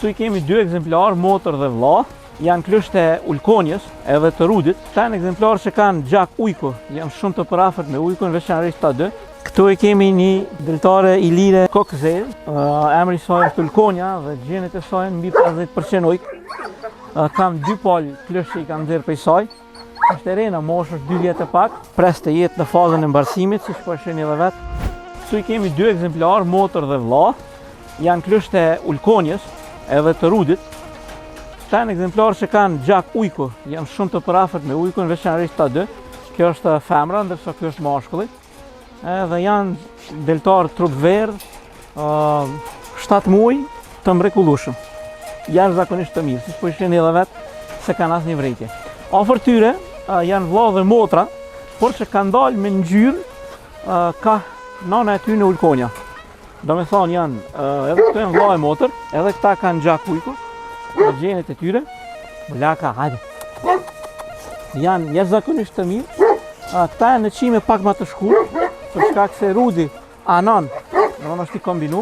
Këtu i kemi dy ekzemplar, motër dhe vlla. Janë klysht e ulkonjës edhe të rudit. Këta janë ekzemplar që kanë gjak ujku, janë shumë të përafërt me ujkun, veçanërisht ta dy. Këtu e kemi një deltare ilire kokëzel, emri i saj është ulkonja dhe gjenet e saj mbi 50% ujk. Kam dy palë klysht që i kam nxjerr prej saj. Është e rena, moshë është 2 vjet e pak, pres të jetë në fazën e mbarsimit, siç po e shihni edhe vetë. Këtu i kemi dy ekzemplar, motër dhe vlla. Janë klysht e ulkonjës edhe të rudit. Këta janë ekzemplar që kanë gjak ujku, janë shumë të përafërt me ujkun, veçanërisht ta dy. Kjo është femra, ndërsa kjo është mashkulli. Edhe janë deltar trup verdh, 7 muaj të mrekullueshëm. Jashtëzakonisht të mirë, siç po i shihni edhe vetë se kanë asnjë vërejtje. Afër tyre janë vlla dhe motra, por që kanë dalë me ngjyrë ka nana e tyre në ulkonja. Do me thonë janë, edhe këto janë vlla e motër, edhe këta kanë gjak ujku, në gjenet e tyre, blaka, hajde. Janë jashtëzakonisht të mirë, këta janë në qime pak më të shkurtë, për shkak se rudi anon, do është i kombinu,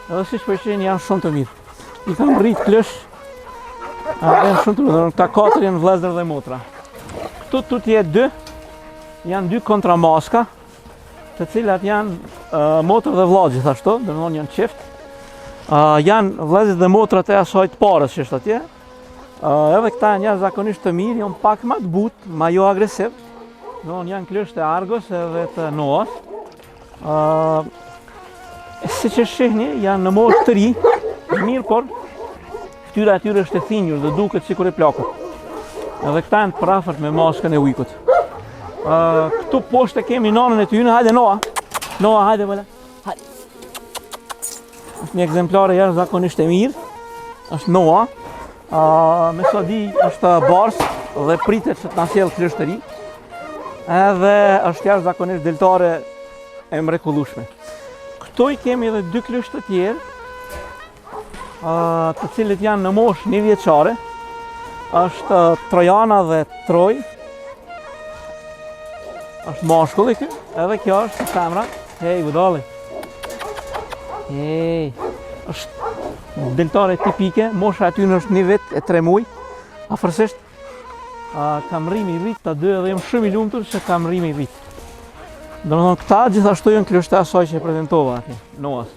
edhe siç po shihni janë shumë të mirë. I kam rrit klësh, janë shumë të mirë, këta 4 janë vëllezër dhe motra. Këtu tutje 2 janë 2 kontramaska, të cilat janë motër dhe vlla gjithashtu, do të thonë janë çift. Janë vëllezër dhe motrat e asaj të parës që është atje. Edhe këta janë jashtëzakonisht të mirë, janë pak më të butë, më jo agresiv. Janë klysht e Argos edhe të Noas. Siç e shihni, janë në moshë të ri, mirë, por fytyra e tyre është e thinjur dhe duket sikur e plakut. Edhe këta janë përafërt me maskën e ujkut. Këtu poshtë kemi nanën e tyre, hajde Noa. Noa, hajde bële. Hajde. Është një ekzemplar jashtëzakonisht e mirë. Është Noa. Me sa di është bars dhe pritet që të na sjellë klysht të ri. Edhe është jashtëzakonisht deltare e mrekullueshme. Këtu i kemi edhe 2 klysht të tjerë, të cilët janë në moshë 1 vjeçare. Është Trojana dhe Troj. Është mashkulli ky, edhe kjo është femra. Hej, budalli. Hej. Është deltare tipike, mosha e tyre është 1 vit e 3 muaj. Afërsisht kam rrimi i rrit të dy edhe jam shumë i lumtur që kam rrimi i rrit. Domethënë këta gjithashtu janë klysht e asaj që e prezantova atje, Noas.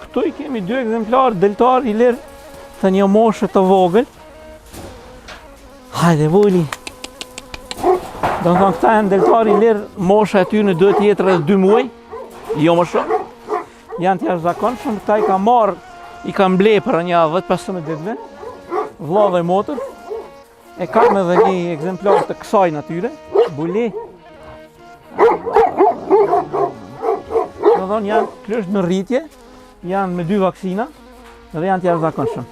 Këtu i kemi 2 ekzemplar deltar i lirë të një moshe të vogël. Hajde voli. Domethënë këta janë deltar i lirë, mosha e tyre duhet të jetë rreth 2 muaj, jo më shumë. Janë të jashtëzakonshëm, këta i kam marrë, i kam ble për një 10-15 ditëve, vlla dhe motër. E kam edhe një ekzemplar të kësaj natyre, buli. Domethënë janë klysht në rritje, janë me 2 vaksina dhe janë të jashtëzakonshëm.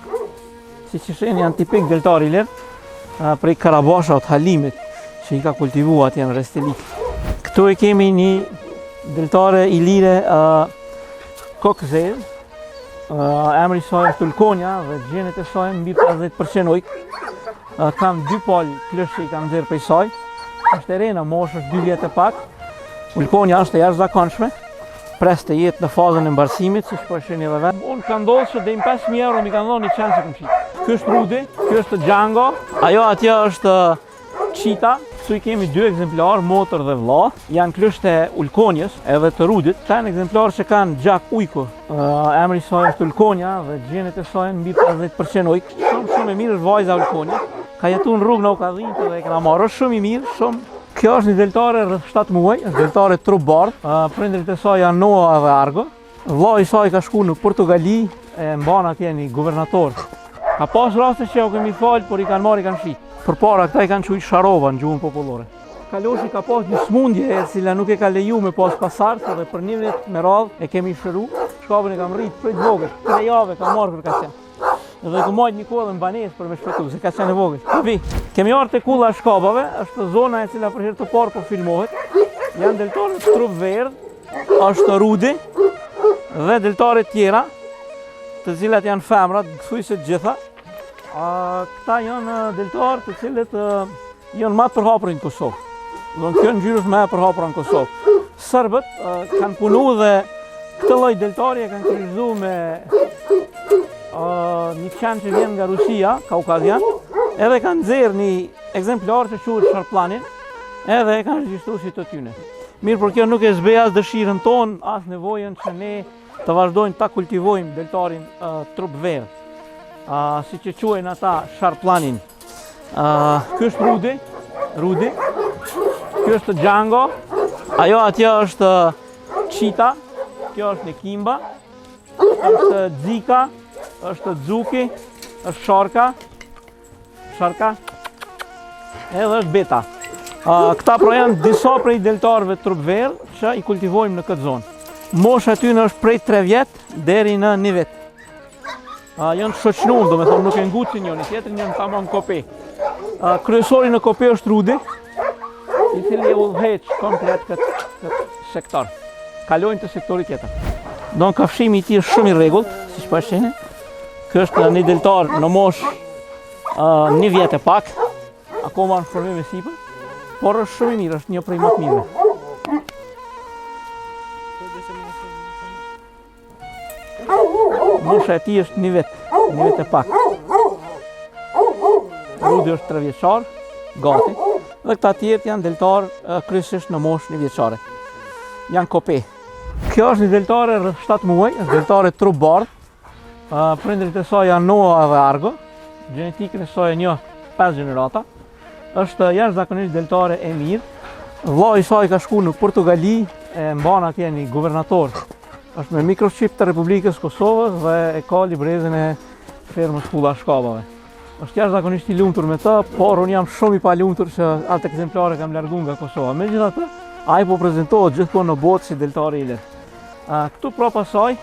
Siç e shihni janë tipik deltar i lirë prej Karabasha të Halimit që i ka kultivuar atje në Restelik. Këtu e kemi një deltare ilire kokëzel, emri i saj është ulkonja dhe gjenet e saj mbi 50% ujk. Kam 2 palë klysht që i kam nxjerr prej saj. Është e rena, moshë është 2 vjet e pak. Ulkonja është e jashtëzakonshme, pres të jetë në fazën e mbarsimit, siç po e shihni edhe vetë. Unë kam ndodhur që deri 5.000 euro mi kanë dhënë një çance që kam shit. Ky është Rudi, ky është Django, ajo atje është Cheetah. Këtu i kemi 2 ekzemplar, motër dhe vlla. Janë klysht e ulkonjës edhe të rudit. Këta janë ekzemplar që kanë gjak ujku. Emri i saj është ulkonja dhe gjenet e saj mbi 50% ujk. Shumë e mirë është vajza ulkonja. Ka jetuar në rrugë në Ukadhinjtë dhe e kena marrë, është shumë i mirë, shumë. Kjo është një deltare rreth 7 muaj, është deltare trup bardh. Prindrit e saj janë Noa dhe Argo. Vlla i saj ka shkuar në Portugali, e mban atje një guvernator. Ka pas raste që u kemi fal, por i kanë marrë, i kanë shit. Përpara këta i kanë quajtur Sharova në gjuhën popullore. Kaloshi ka pas një smundje e cila nuk e ka leju me pas pasardhë dhe për 1 vit me radhë e kemi shëru. Shkapin e kam rrit prej vogël, 3 javë kam marrë për kaqen. Dhe ku majt një kullë në banesë për me shpëtu, se ka qenë e vogël. Kapi, kemi ardhur te kulla e shkapave, është zona e cila për herë të parë po filmohet. Janë deltare të trup verdh, është Rudi dhe deltare tjera, të cilat janë femra, thuaj se të gjitha. Këta janë deltarë të cilët janë më të përhapur në Kosovë. Do të thonë ngjyrës më e përhapura në Kosovë. Serbët kanë punuar dhe këtë lloj deltari e kanë kryqëzuar me një qenë që vjen nga Rusia, Kaukazian, edhe kanë nxjerrë një ekzemplar që quhet Sharplanin, edhe e kanë regjistruar si të tyne. Mirë, por kjo nuk e zbe as dëshirën tonë, as nevojën që ne të vazhdojmë ta kultivojmë deltarin trup verë. Si që quajnë ata Sharplanin. Ky është Rudi, ky është Django, ajo atje është Cheetah, kjo është Nekimba, është Zika, është Zuki, është Sharka, edhe është Beta. Këta pra janë disa prej deltarëve trup verë që i kultivojmë në këtë zonë. Mosha aty është prej 3 vjet deri në 1 vit. Janë shoqënuar, do me thonë nuk e ngucin njëri tjetrin, janë tamam kope. Kryesori në kope është Rudi, i cili e udhëheq komplet këtë sektor. Kalojnë të sektorit tjetër. Don kafshimi i tij është shumë i rregullt, siç po e shihni. Ky është një deltar në moshë 1 vjet e pak, akoma në formim e sipër, por është shumë i mirë, është një prej më të mirëve. Mosha e tij është 1 vjet e pak. Rudi është 3 vjeçar, gati, dhe këta tjerë janë deltar kryesisht në moshë 1 vjeçare. Janë kope. Kjo është një deltare rreth 7 muaj, është deltare trup bardh. Prindërit e saj janë Noah dhe Argo, gjenetikën e saj e njoh 5 gjenerata. Është jashtëzakonisht deltare e mirë. Vllai i saj ka shkuar në Portugali, e mban atje një guvernator. Është me microchip të Republikës Kosovës dhe e ka librezën e fermës Pulla Shkabave. Është jashtëzakonisht i lumtur me të, por unë jam shumë i palumtur që atë ekzemplare kam larguar nga Kosova. Megjithatë, ai po prezantohet gjithmonë në botë si deltar i lirë. Këtu prapa saj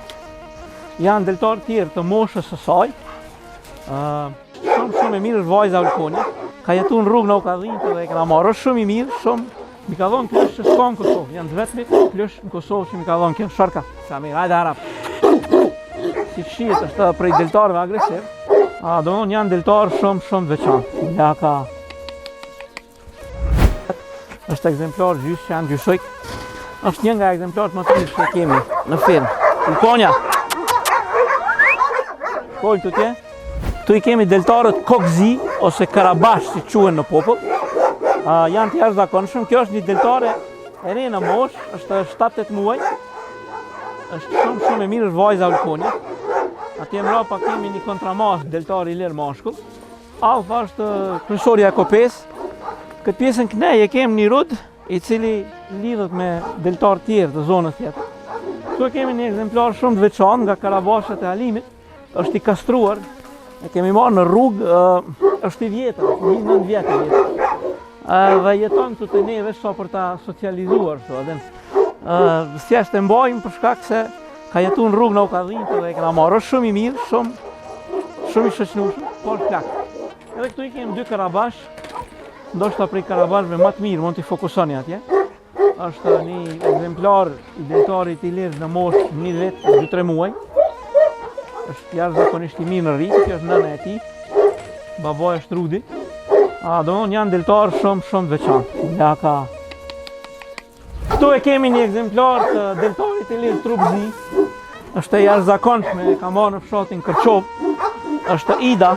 janë deltar tjerë të moshës së saj. Shumë e mirë është vajza Ulkonia. Ka jetuar në rrugë në Aukadhinjtë dhe e kena marrë. Është shumë i mirë, shumë. Mi ka dhënë plush që s'ka në Kosovë. Janë të vetmit plush në Kosovë që mi ka dhënë kjo. Sharka. Sa mirë, hajde harap. Si shihet është prej deltarëve agresiv. Domthon janë deltarë shumë të veçantë. Ja ka është ekzemplar gjysë që janë gjysojk. Është një nga ekzemplarët më të mirë që kemi në fermë. Ulkonia. Kol të tje. Tu i kemi deltarët kokzi ose karabash si quhen në popull. Janë të jashtëzakonshëm. Kjo është një deltare e re në moshë, është 7-8 muaj. Është shumë e mirë, është vajza Ulkonia. Atje mbrapa kemi një kontramas deltar i lirë mashkull. Alfa është kryesorja e kopes. Këtë pjesën knej e kemi një rud i cili lidhet me deltar tjerë të zonës tjetër. Këtu kemi një ekzemplar shumë të veçantë nga karabashat e Halimit. Është i kastruar. E kemi marrë në rrugë, është i vjetër, 9 vjet e vjetër. Dhe jeton këtu te neve sa për ta socializuar kështu. Thjesht e mbajmë për shkak se ka jetuar në rrugë në Aukadhinjtë dhe e kena marrë. Është shumë i mirë, shumë i shoqënueshëm, por plak. Edhe këtu i kemi 2 karabash. Ndoshta prej karabashëve më të mirë, mund t'i fokusoni atje. Është një ekzemplar i deltarit i lirë në moshë 1 vit e 2-3 muaj. Është jashtëzakonisht i mirë në rritë, kjo është nëna e tij. Babai është Rudi. Domthon janë deltarë shumë të veçantë. Ja ka. Këtu e kemi një ekzemplar të deltarit i lirë trup zi. Është e jashtëzakonshme, e ka marrë në fshatin Kërçov. Është Ida.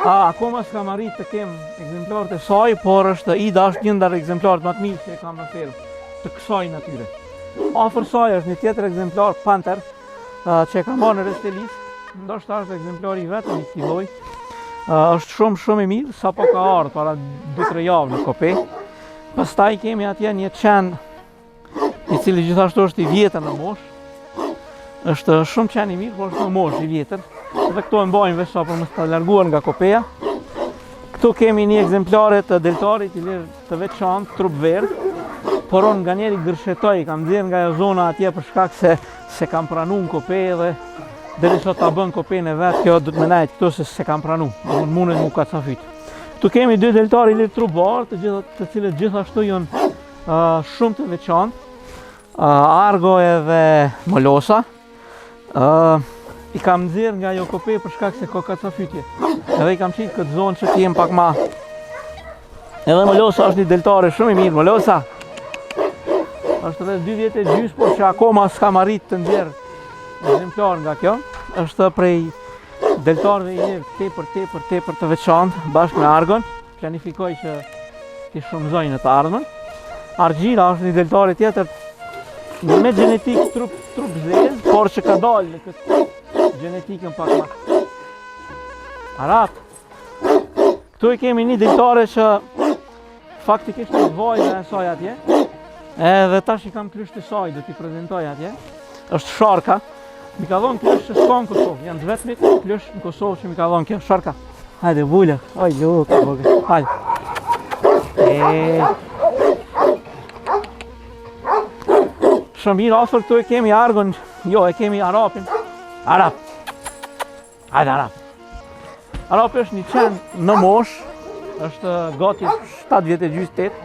Akoma s'kam arrit të kem ekzemplarët e saj, por Ida është një ndër ekzemplarët më të mirë që e kam në fermë të kësaj natyre. Afër saj është një tjetër ekzemplar Panter që e ka marrë në Restelis. Ndoshta është ekzemplari i vetëm i këtij lloji. Është shumë i mirë, sapo ka ardhur para 2-3 javë në Kope. Pastaj kemi atje një qen i cili gjithashtu është i vjetër në moshë. Është shumë qen i mirë, por është në moshë i vjetër. Dhe këto e mbajmë veç sa për mos ta larguar nga Kopeja. Këtu kemi një ekzemplare të deltarit i lirë të veçantë, trup verdh. Por unë nganjëri gërshetoj, kam nxjerrë nga ajo zona atje për shkak se kam pranuar në Kope dhe derisa ta bën Kopen e vet, kjo do të më najt këtu se kam pranuar. Unë mundet mu kacafyt. Këtu kemi 2 deltarë i lirë trup bardh, të cilët gjithashtu janë shumë të veçantë. Argo edhe Molosa. I kam nxjerrë nga ajo Kope për shkak se ka kacafytje. Edhe i kam qitë këtë zonë që t'jem pak ma. Edhe Molosa është një deltare shumë i mirë. Molosa është edhe 2 vjet e gjysmë, por që akoma s'kam arrit të nxjerr ekzemplar nga kjo. është prej deltarëve i njerë tepër të veçantë bashkë me Argon. Planifikoj që t'i shumëzoj në të ardhmen. Argjira është një deltare tjetër me gjenetik trup zezë, por që ka dalë në këtë gjenetikën pak ma Arap. Këtu e kemi një deltare që faktikisht në vajzë e saj atje, edhe tash i kam klysht të saj, do t'i prezentoj atje. Është Sharka. Mi ka dhonë klysh që s'ka në Kosovë, janë të vetmit klysh në Kosovë që mi ka dhonë kjo. Sharka. Hajde, bullë. Oj, lukë, bëgë. Hajde. Shumë mirë afër këtu e kemi Argon, jo, e kemi Arapin. Arap. Hajde, Arap. Arapi është një qenë në mosh, është gati 7 vjetë e gjysë 8.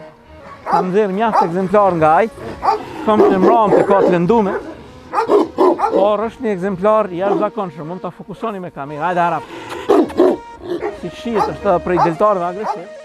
Kam dhirë mjaftë ekzemplar nga aj, kam të mram të ka të lëndume, por është një ekzemplar jashtëzakonshëm, mund të fokusoni me kamerë. Hajde, Arap. Si shihet është prej deltarëve agresiv.